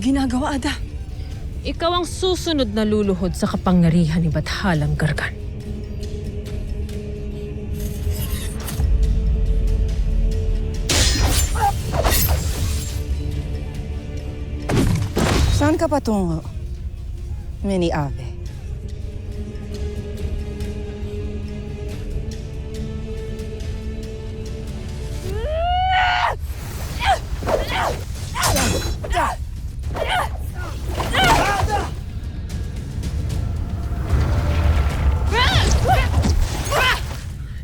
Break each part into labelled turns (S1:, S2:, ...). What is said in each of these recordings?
S1: ginagawa, Ada?
S2: Ikaw ang susunod na luluhod sa kapangyarihan ni Bathalang Gargan.
S1: Saan ka patungo, Mini Ave?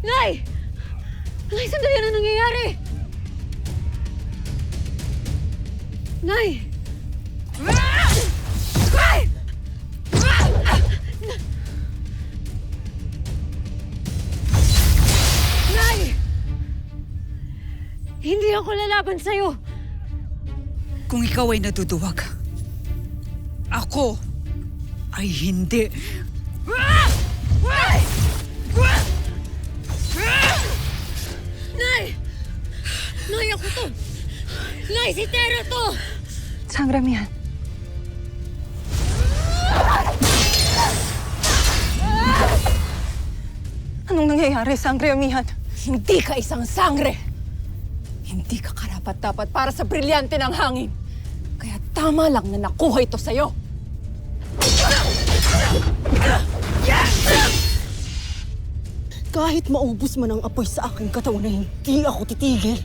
S2: Nay! Nay, sandali na nangyayari! Nay! Nay! Hindi ako lalaban sa'yo!
S1: Kung ikaw ay natutuwag, ako ay hindi.
S2: Nay! Nay, ako to! Nay, si Tera to!
S1: Sangramihan. Anong nangyayari, Sangramihan?
S3: Hindi ka isang sangre! Hindi ka karapat-dapat para sa brilyante ng hangin. Kaya tama lang na nakuha ito sa'yo.
S1: Kahit maubos man ang apoy sa aking katawan na hindi ako titigil.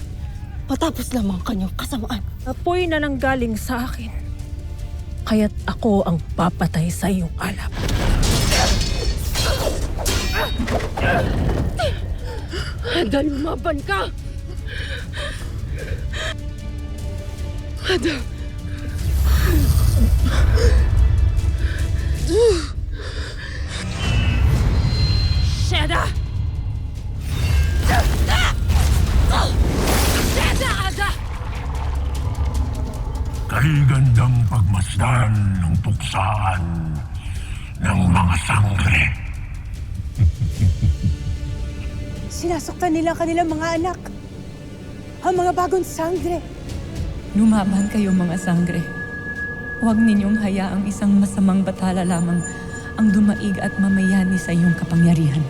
S1: Patapos lamang kanyang kasamaan.
S2: Apoy na nanggaling sa akin. Kaya't ako ang papatay sa iyong alap. Ada, lumaban ka! Ada! Sheda! Sheda, Ada!
S4: Kay gandang pagmasdan ng tuksaan ng mga sangre.
S1: Sinasaktan nila kanilang mga anak. Ang mga bagong sangre.
S5: Lumaban kayo mga sangre. Huwag ninyong hayaang isang masamang batala lamang ang dumaig at mamayani sa iyong kapangyarihan.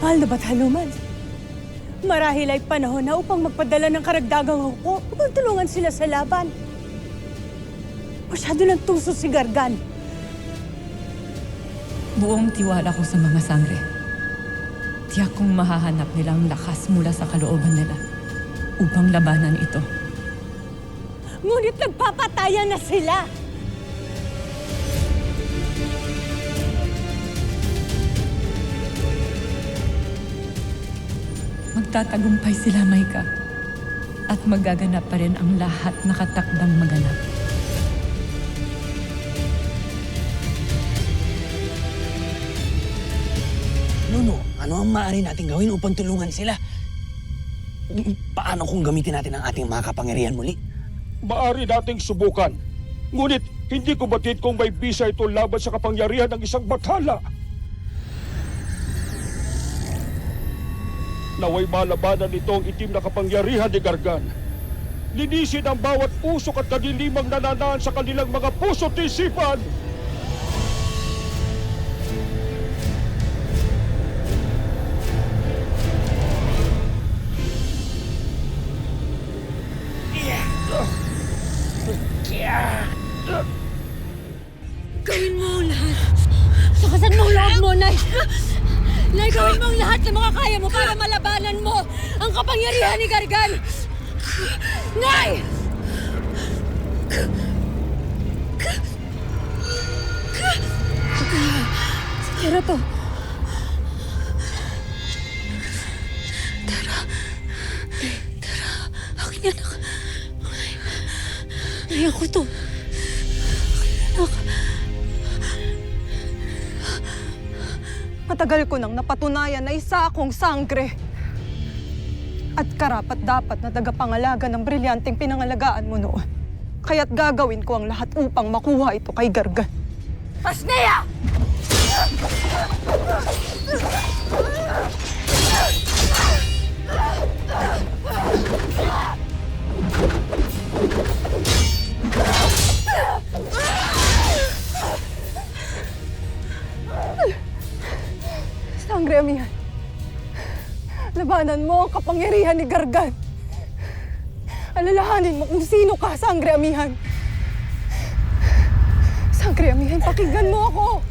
S1: Mahal na Bathaluman, marahil ay panahon na upang magpadala ng karagdagang huko upang tulungan sila sa laban. Masyado ng tuso si Gargan.
S5: Buong tiwala ko sa mga sangre. Tiyak kong mahahanap nilang lakas mula sa kalooban nila upang labanan ito.
S1: Ngunit nagpapatayan na sila.
S5: Magtatagumpay sila, Maika. At magaganap pa rin ang lahat na katakdang maganap.
S6: Nuno, ano ang maaari natin gawin upang tulungan sila? Paano kung gamitin natin ang ating mga kapangyarihan muli?
S7: Maari nating subukan. Ngunit hindi ko batid kung may bisa ito laban sa kapangyarihan ng isang bathala. Naway malabanan nito ang itim na kapangyarihan ni Gargan. Linisin ang bawat usok at kadilimang nananaan sa kanilang mga puso't isipan.
S2: Gawin mo ang lahat. Sakasan mo ang loob mo, Nay! Nay, gawin mo ang lahat ng mga kaya mo para malabanan mo ang kapangyarihan ni Gargan! Nay! Si Tera to. Tera. Akin yan. Nay, ako to.
S1: Matagal ko nang napatunayan na isa akong sangre. At karapat-dapat na tagapangalaga ng brilyanteng pinangalagaan mo noon. Kaya't gagawin ko ang lahat upang makuha ito kay Gargan.
S2: Pasneya!
S1: Sangre Amihan, labanan mo ang kapangyarihan ni Gargan. Alalahanin mo kung sino ka, Sangre Amihan. Sangre Amihan, pakinggan mo ako.